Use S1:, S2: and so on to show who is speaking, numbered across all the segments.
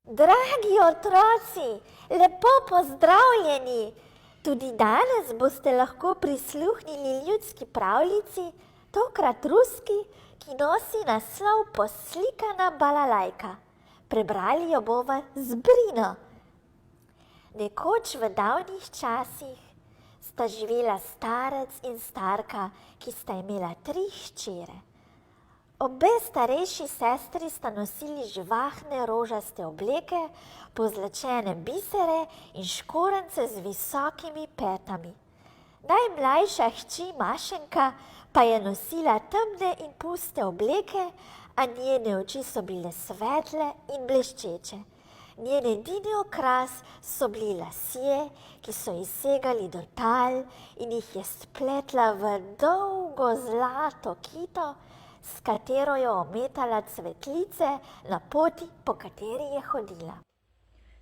S1: Dragi otroci, lepo pozdravljeni! Tudi danes boste lahko prisluhnili ljudski pravljici, tokrat ruski, ki nosi naslov Poslikana balalajka. Prebrali jo bomo z Brino. Nekoč v davnih časih sta živela starec in starka, ki sta imela 3 hčere. Obe starejši sestri sta nosili živahne rožaste obleke, pozlačene bisere in škorence z visokimi petami. Najmlajša hči Mašenka pa je nosila temne in puste obleke, a njene oči so bile svetle in bleščeče. Njen edini okras so bili lasje, ki so ji segali do tal in jih je spletla v dolgo zlato kito, s katero je ometala cvetlice na poti, po kateri je hodila.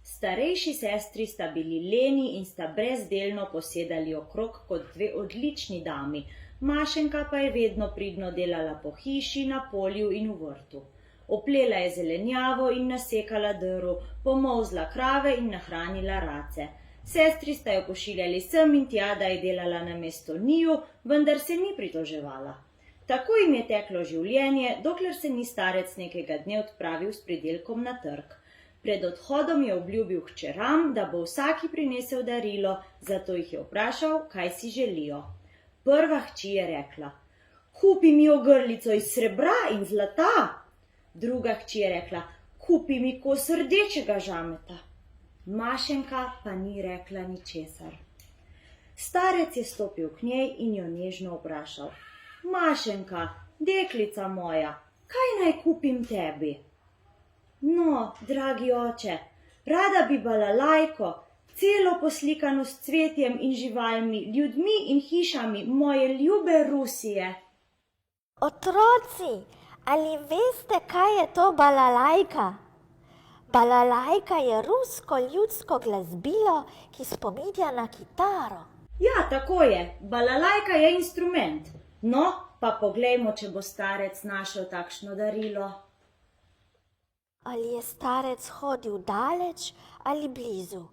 S2: Starejši sestri sta bili leni in sta brezdelno posedali okrog kot 2 odlični dami. Mašenka pa je vedno pridno delala po hiši, na polju in v vrtu. Oplela je zelenjavo in nasekala drv, pomolzla krave in nahranila race. Sestri sta jo pošiljali sem in tja, da je delala namesto njiju, vendar se ni pritoževala. Tako jim je teklo življenje, dokler se ni starec nekega dne odpravil s pridelkom na trg. Pred odhodom je obljubil hčeram, da bo vsaki prinesel darilo, zato jih je vprašal, kaj si želijo. Prva hči je rekla: "Kupi mi ogrlico iz srebra in zlata." Druga hči je rekla: "Kupi mi kos rdečega žameta." Mašenka pa ni rekla ničesar. Starec je stopil k njej in jo nežno vprašal: "Mašenka, deklica moja, kaj naj kupim tebi?" "No, dragi oče, rada bi balalajko, celo poslikano s cvetjem in živalmi, ljudmi in hišami moje ljube Rusije."
S1: Otroci, ali veste, kaj je to balalajka? Balalajka je rusko ljudsko glasbilo, ki spominja na kitaro.
S2: Ja, tako je, balalajka je instrument. No, pa poglejmo, če bo starec našel takšno darilo.
S1: Ali je starec hodil daleč ali blizu?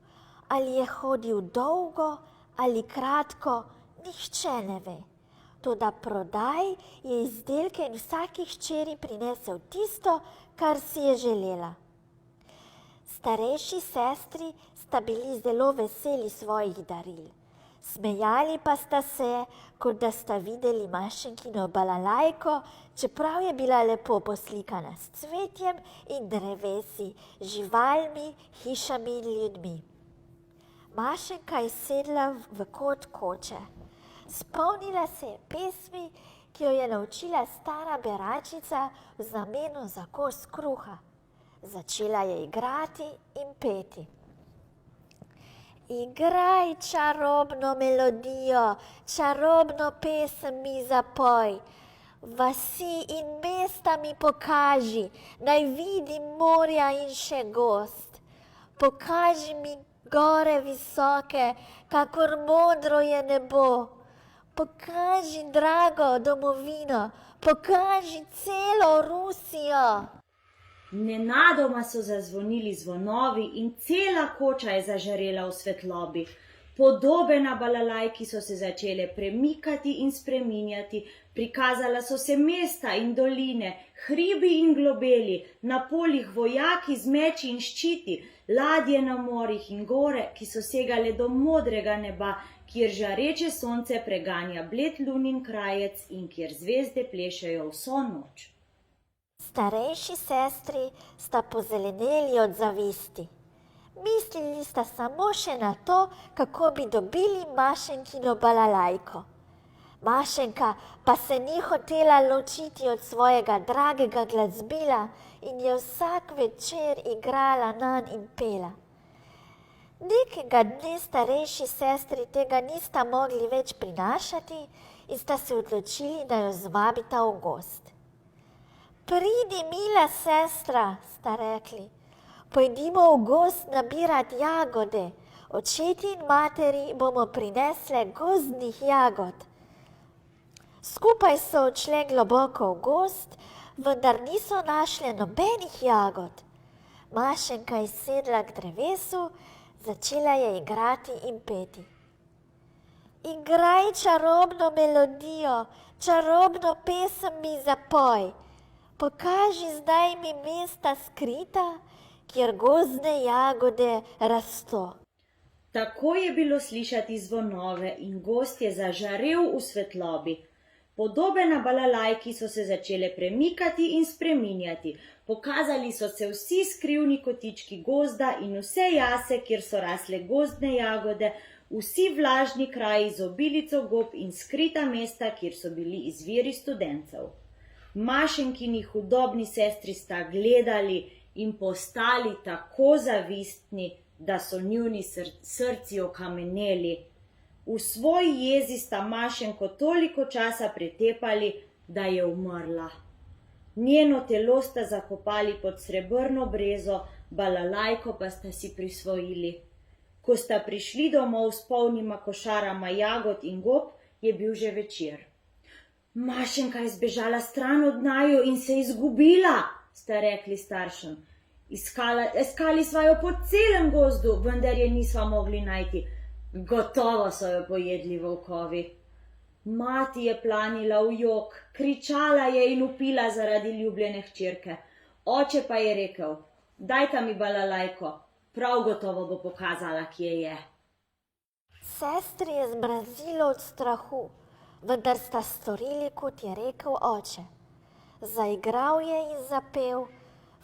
S1: Ali je hodil dolgo ali kratko? Nihče ne ve. Toda prodaj je izdelke in vsaki hčeri prinesel tisto, kar si je želela. Starejši sestri sta bili zelo veseli svojih daril. Smejali pa sta se, kot da sta videli Mašenkino balalajko, čeprav je bila lepo poslikana s cvetjem in drevesi, živalmi, hišami in ljudmi. Mašenka je sedla v kot koče. Spomnila se je pesmi, ki jo je naučila stara beračica v zameno za kos kruha. Začela je igrati in peti. Igraj čarobno melodijo, čarobno pesem mi zapoj. Vasi in mesta mi pokaži, naj vidim morja in še gozd. Pokaži mi gore visoke, kakor modro je nebo. Pokaži, drago, domovino, pokaži celo Rusijo.
S2: Nenadoma so zazvonili zvonovi in cela koča je zažarela v svetlobi. Podobe na balalajki so se začele premikati in spreminjati, prikazala so se mesta in doline, hribi in globeli, na poljih vojaki z meči in ščiti, ladje na morjih in gore, ki so segale do modrega neba, kjer žareče sonce preganja bled lunin krajec in kjer zvezde plešejo vso noč.
S1: Starejši sestri sta pozeleneli od zavisti. Mislili sta samo še na to, kako bi dobili Mašenkino balalajko. Mašenka pa se ni hotela ločiti od svojega dragega glasbila in je vsak večer igrala nanj in pela. Nekega dne starejši sestri tega nista mogli več prinašati in sta se odločili, da jo zvabita v gozd. Pridi, mila sestra, sta rekli, pojdimo v gozd nabirat jagode, očeti in materi bomo prinesle gozdnih jagod. Skupaj so odšle globoko v gozd, vendar niso našle nobenih jagod. Mašenka je sedla k drevesu, začela je igrati in peti. Igraj čarobno melodijo, čarobno pesem mi zapoj. Pokaži zdaj mi mesta skrita, kjer gozdne jagode rasto.
S2: Tako je bilo slišati zvonove in gozd je zažarel v svetlobi. Podobe na balalajki so se začele premikati in spreminjati. Pokazali so se vsi skrivni kotički gozda in vse jase, kjer so rasle gozdne jagode, vsi vlažni kraji z obilico gob in skrita mesta, kjer so bili izviri studencev. Mašenkini hudobni sestri sta gledali in postali tako zavistni, da so njuni srci okameneli. V svoji jezi sta Mašenko toliko časa pretepali, da je umrla. Njeno telo sta zakopali pod srebrno brezo, balalajko pa sta si prisvojili. Ko sta prišli domov s polnima košarama jagod in gob, je bil že večer. Mašenka je zbežala stran od naju in se izgubila, sta rekli staršem. Iskali sva jo po celem gozdu, vendar je nisva mogli najti. Gotovo so jo pojedli volkovi. Mati je planila v jok, kričala je in vpila zaradi ljubljene hčerke. Oče pa je rekel, dajta mi balalajko, prav gotovo bo pokazala, kje je.
S1: Sestri je zmrazilo od strahu, vendar sta storili, kot je rekel oče. Zaigral je in zapel,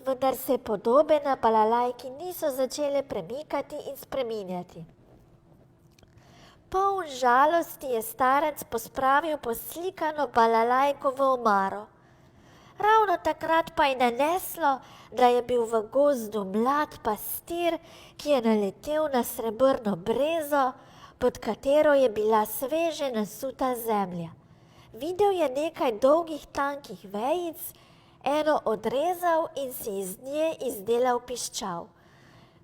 S1: vendar se podobe na balalajki niso začele premikati in spreminjati. Poln žalosti je starec pospravil poslikano balalajko v omaro. Ravno takrat pa je naneslo, da je bil v gozdu mlad pastir, ki je naletel na srebrno brezo, pod katero je bila sveže nasuta zemlja. Videl je nekaj dolgih tankih vejic, eno odrezal in si iz nje izdelal piščal.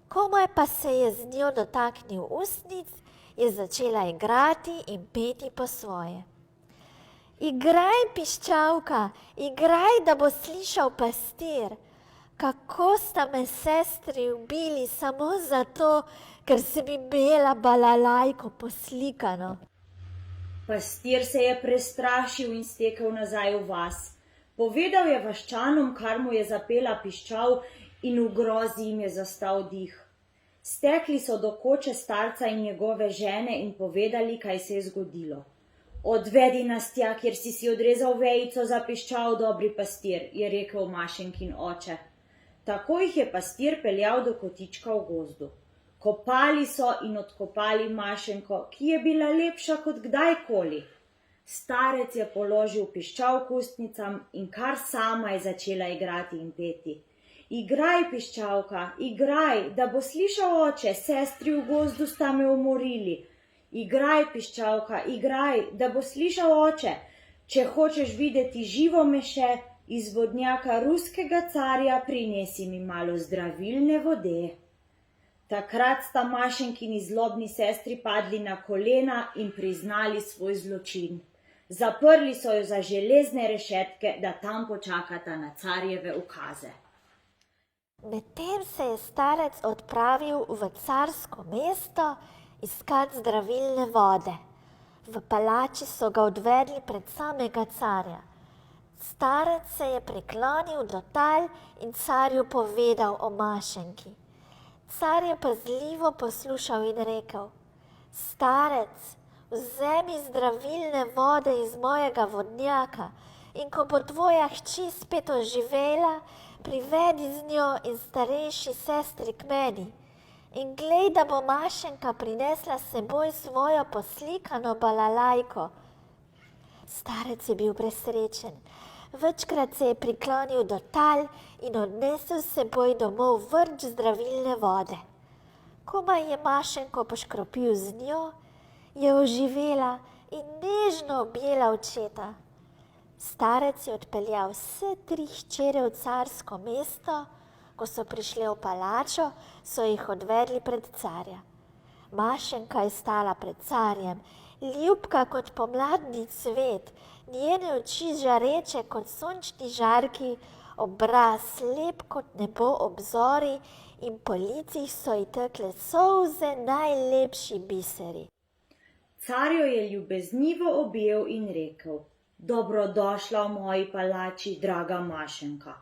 S1: Komaj pa se je z njo dotaknil ustnic, je začela igrati in peti po svoje. Igraj, piščalka, igraj, da bo slišal pastir. Kako sta me sestri ubili samo zato, ker sem imela balalajko poslikano.
S2: Pastir se je prestrašil in stekel nazaj v vas. Povedal je vaščanom, kar mu je zapela piščal in v grozi jim je zastal dih. Stekli so do koče starca in njegove žene in povedali, kaj se je zgodilo. Odvedi nas tja, kjer si odrezal vejico za piščal, dobri pastir, je rekel Mašenkin oče. Tako jih je pastir peljal do kotička v gozdu. Kopali so in odkopali Mašenko, ki je bila lepša kot kdajkoli. Starec je položil piščal k ustnicam in kar sama je začela igrati in peti. Igraj, piščalka, igraj, da bo slišal oče, sestri v gozdu sta me umorili. Igraj, piščalka, igraj, da bo slišal oče, če hočeš videti živo meše, iz vodnjaka ruskega carja prinesi mi malo zdravilne vode. Takrat sta Mašenkini zlobni sestri padli na kolena in priznali svoj zločin. Zaprli so jo za železne rešetke, da tam počakata na carjeve ukaze.
S1: Medtem se je starec odpravil v carsko mesto iskat zdravilne vode. V palači so ga odvedli pred samega carja. Starec se je priklonil do tal in carju povedal o Mašenki. Car je pazljivo poslušal in rekel: Starec, vzemi zdravilne vode iz mojega vodnjaka in ko bo tvoja hči spet oživela, privedi z njo in starejši sestri k meni. In glej, da bo Mašenka prinesla s seboj svojo poslikano balalajko. Starec je bil presrečen. Večkrat se je priklonil do tal in odnesel s seboj domov vrč zdravilne vode. Komaj je Mašenko poškropil z njo, je oživela in nežno objela očeta. Starec je odpeljal vse 3 hčere v carsko mesto, ko so prišle v palačo, so jih odvedli pred carja. Mašenka je stala pred carjem, ljubka kot pomladni cvet, njene oči žareče kot sončni žarki, obraz lep kot nebo ob zori in po licih so ji tekle solze najlepši biseri.
S2: Car jo je ljubeznivo objel in rekel: Dobrodošla v moji palači, draga Mašenka.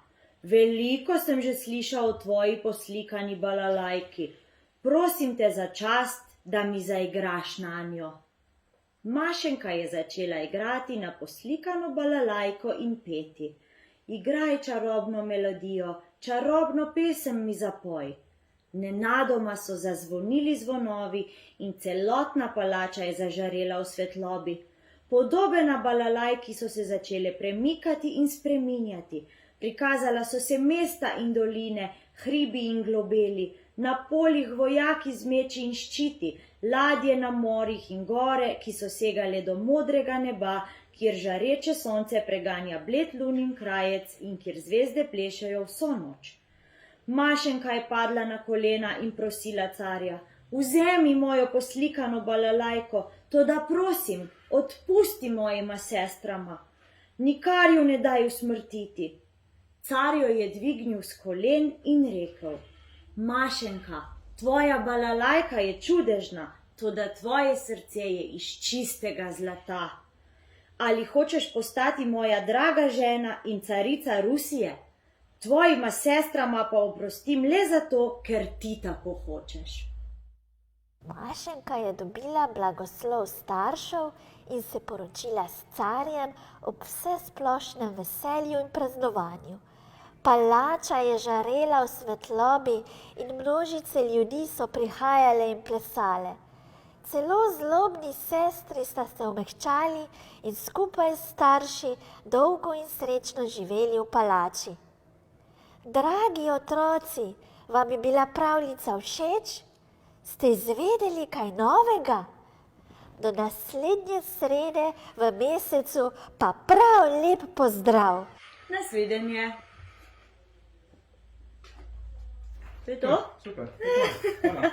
S2: Veliko sem že slišal o tvoji poslikani balalajki. Prosim te za čast, da mi zaigraš nanjo. Mašenka je začela igrati na poslikano balalajko in peti. Igraj čarobno melodijo, čarobno pesem mi zapoj. Nenadoma so zazvonili zvonovi in celotna palača je zažarela v svetlobi. Podobe na balalajki so se začele premikati in spreminjati. Prikazala so se mesta in doline, hribi in globeli, na poljih vojaki z meči in ščiti, ladje na morjih in gore, ki so segale do modrega neba, kjer žareče sonce preganja bled lunin krajec in kjer zvezde plešejo vso noč. Mašenka je padla na kolena in prosila carja: Vzemi mojo poslikano balalajko, toda prosim, odpusti mojima sestrama. Nikar ju ne daj usmrtiti. Car jo je dvignil s kolen in rekel: Mašenka, tvoja balalajka je čudežna, toda tvoje srce je iz čistega zlata. Ali hočeš postati moja draga žena in carica Rusije? Tvojima sestrama pa oprostim le zato, ker ti tako hočeš.
S1: Mašenka je dobila blagoslov staršev in se poročila s carjem ob vsesplošnem veselju in praznovanju. Palača je žarela v svetlobi in množice ljudi so prihajale in plesale. Celo zlobni sestri sta se omehčali in skupaj s starši dolgo in srečno živeli v palači. Dragi otroci, vam je bila pravljica všeč? Ste izvedeli kaj novega? Do naslednje srede v mesecu pa prav lep pozdrav.
S2: Nasvidenje. To je to?
S3: Super. Hvala.